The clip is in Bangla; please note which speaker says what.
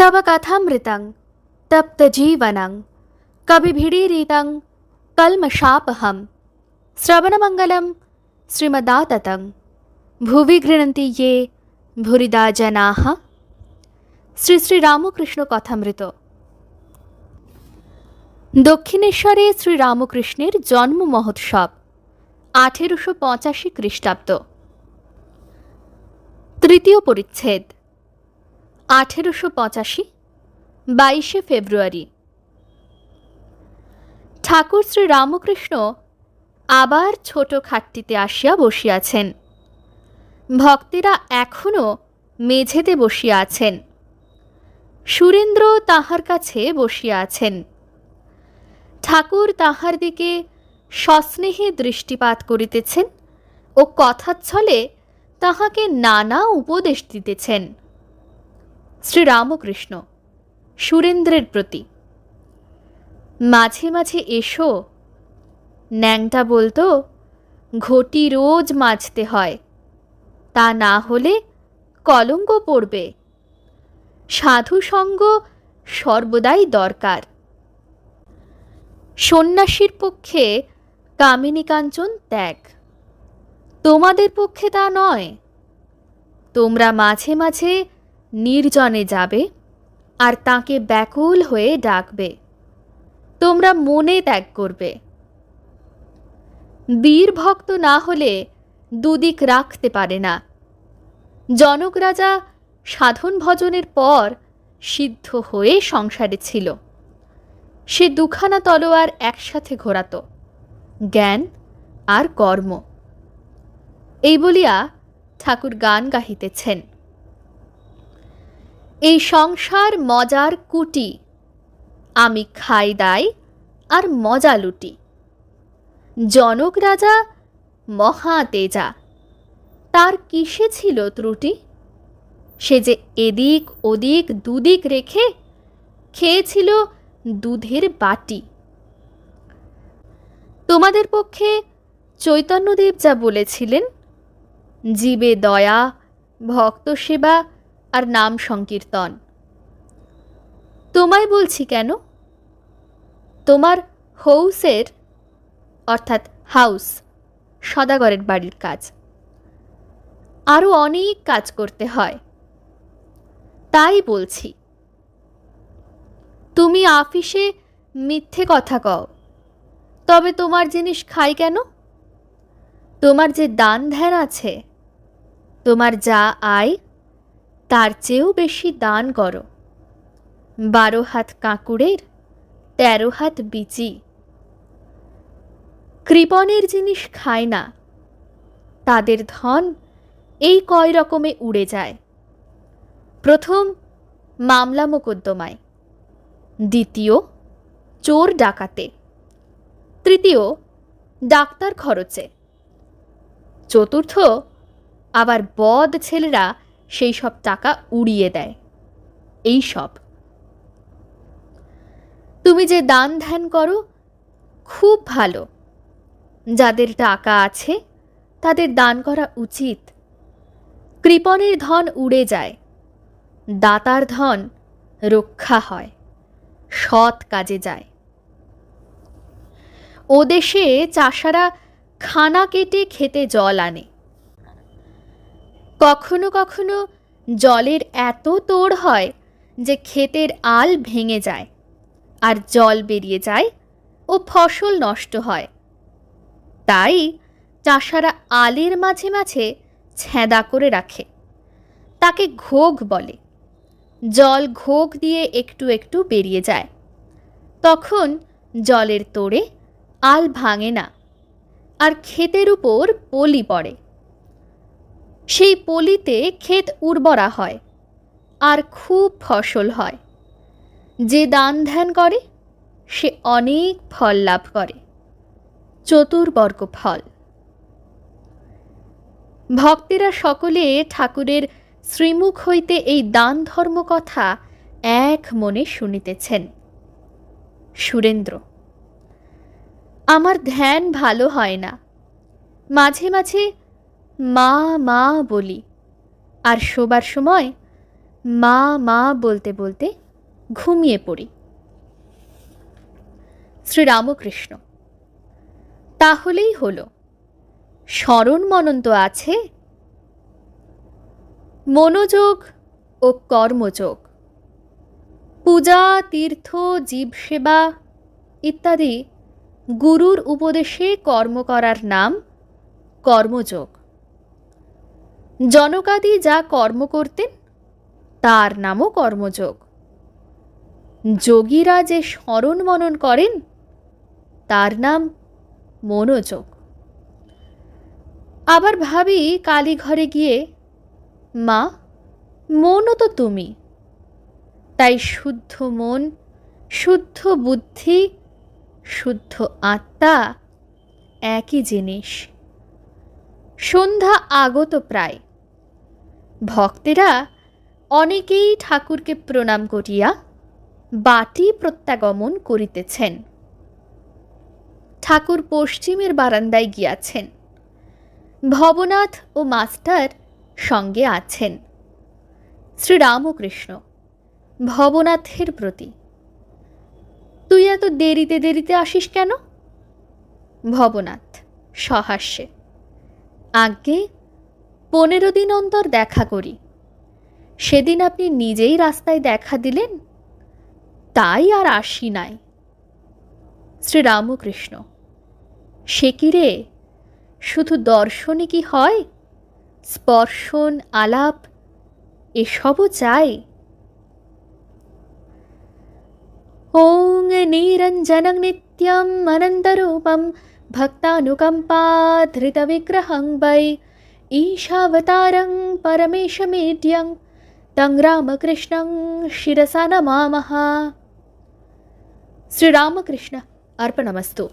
Speaker 1: तव कथामृतं तप्तजीवनं कविभिरीरितं कल्मषापहं श्रवणमङ्गलं श्रीमदाततं भुवि गृह्णन्ति ये भूरिदा जनाः। শ্রী শ্রী রামকৃষ্ণ কথামৃত। দক্ষিণেশ্বরে শ্রী রামকৃষ্ণের জন্ম মহোৎসব 1885 খ্রিস্টাব্দ। তৃতীয় পরিচ্ছেদ। 1885 22 ফেব্রুয়ারি। ঠাকুর শ্রী রামকৃষ্ণ আবার ছোট খাটটিতে আসিয়া বসিয়াছেন। ভক্তেরা এখনও মেঝেতে বসিয়া আছেন। সুরেন্দ্র তাহার কাছে বসিয়া আছেন। ঠাকুর তাহার দিকে সস্নেহে দৃষ্টিপাত করিতেছেন ও কথাচ্ছলে তাহাকে নানা উপদেশ দিতেছেন। শ্রীরামকৃষ্ণ সুরেন্দ্রের প্রতি, মাঝে মাঝে এসো। ন্যাংটা বলতো, ঘটি রোজ মাজতে হয়, তা না হলে কলঙ্ক পড়বে। সাধু সঙ্গ সর্বদাই দরকার। সন্ন্যাসীর পক্ষে কামিনী কাঞ্চন ত্যাগ, তোমাদের পক্ষে তা নয়। তোমরা মাঝে মাঝে নির্জনে যাবে আর তাকে ব্যাকুল হয়ে ডাকবে। তোমরা মনে ত্যাগ করবে। বীর ভক্ত না হলে দুদিক রাখতে পারে না। জনক রাজা সাধন ভজনের পর সিদ্ধ হয়ে সংসারে ছিল। সে দুখানা তলোয়ার একসাথে ঘোরাত, জ্ঞান আর কর্ম। এই বলিয়া ঠাকুর গান গাহিতেছেন। এই সংসার মজার কুটি, আমি খাই দাই আর মজা লুটি। জনক রাজা মহা তেজা, তার কিসে ছিল ত্রুটি? সে যে এদিক ওদিক দুদিক রেখে খেয়েছিল দুধের বাটি। তোমাদের পক্ষে চৈতন্যদেব যা বলেছিলেন, জীবে দয়া, ভক্ত সেবা আর নাম সংকীর্তন। তোমায় বলছি কেন? তোমার হৌসের অর্থাৎ হাউস সদাগরের বাড়ির কাজ, আরও অনেক কাজ করতে হয়। তাই বলছি, তুমি আফিসে মিথ্যে কথা কও, তবে তোমার জিনিস খাই কেন? তোমার যে দান ধ্যান আছে, তোমার যা আয় তার চেয়েও বেশি দান করো। 12 হাত কাঁকুড়ের 13 হাত বিচি। কৃপণের জিনিস খায় না, তাদের ধন এই কয় রকমে উড়ে যায়। প্রথম মামলা মোকদ্দমায়, দ্বিতীয় চোর ডাকাতে, তৃতীয় ডাক্তার খরচে, চতুর্থ আবার বদ ছেলেরা সেই সব টাকা উড়িয়ে দেয়। এই সব। তুমি যে দান ধ্যান করো খুব ভালো। যাদের টাকা আছে তাদের দান করা উচিত। কৃপণের ধন উড়ে যায়, দাতার ধন রক্ষা হয়, সৎ কাজে যায়। ও দেশে চাষারা খানা কেটে খেতে জল আনে। কখনো কখনো জলের এত তোড় হয় যে ক্ষেতের আল ভেঙে যায় আর জল বেরিয়ে যায় ও ফসল নষ্ট হয়। তাই চাষারা আলের মাঝে মাঝে ছেঁদা করে রাখে, তাকে ঘোগ বলে। জল ঘোগ দিয়ে একটু একটু বেরিয়ে যায়। তখন জলের তোড়ে আল ভাঙে না আর ক্ষেতের উপর পলি পড়ে। সেই পলিতে ক্ষেত উর্বরা হয় আর খুব ফসল হয়। যে দান ধ্যান করে সে অনেক ফল লাভ করে, চতুর্বর্গ ফল। ভক্তেরা সকলে ঠাকুরের শ্রীমুখ হইতে এই দান ধর্ম কথা এক মনে শুনিতেছেন। সুরেন্দ্র: আমার ধ্যান ভালো হয় না, মাঝে মাঝে মা মা বলি, আর শোবার সময় মা মা বলতে বলতে ঘুমিয়ে পড়ি। শ্রীরামকৃষ্ণ: তাহলেই হলো, স্মরণ মনন তো আছে। মনোযোগ ও কর্মযোগ, পূজা, তীর্থ, জীবসেবা ইত্যাদি গুরুর উপদেশে কর্ম করার নাম কর্মযোগ। জনকাদি যা কর্ম করতেন তার নামও কর্মযোগ। যোগীরা যে স্মরণ মনন করেন তার নাম মনোযোগ। আবার ভাবি কালীঘরে গিয়ে, মা, মনও তো তুমি, তাই শুদ্ধ মন, শুদ্ধ বুদ্ধি, শুদ্ধ আত্মা একই জিনিস। সন্ধ্যা আগত প্রায়। ভক্তেরা অনেকেই ঠাকুরকে প্রণাম করিয়া বাটি প্রত্যাগমন করিতেছেন। ঠাকুর পশ্চিমের বারান্দায় গিয়াছেন। ভবনাথ ও মাস্টার সঙ্গে আছেন। শ্রীরামকৃষ্ণ ভবনাথের প্রতি: তুই এত দেরিতে দেরিতে আসিস কেন? ভবনাথ সহাস্যে: আজ্ঞে, 15 দিন অন্তর দেখা করি। সেদিন আপনি নিজেই রাস্তায় দেখা দিলেন, তাই আর আসি নাই। শ্রীরামকৃষ্ণ: সে কি রে, শুধু দর্শনে কি হয়? স্পর্শন, আলাপ এসবও চাই। ওং নিরঞ্জনং নিত্যম অনন্তরূপম ভক্তানুকম্পাধৃতবিগ্রহং বৈ ঈশাবতারং পরমেশমেঢ্যং তং রামকৃষ্ণং শিরসা নমামঃ। শ্রীরামকৃষ্ণ अर्पणमस्तु।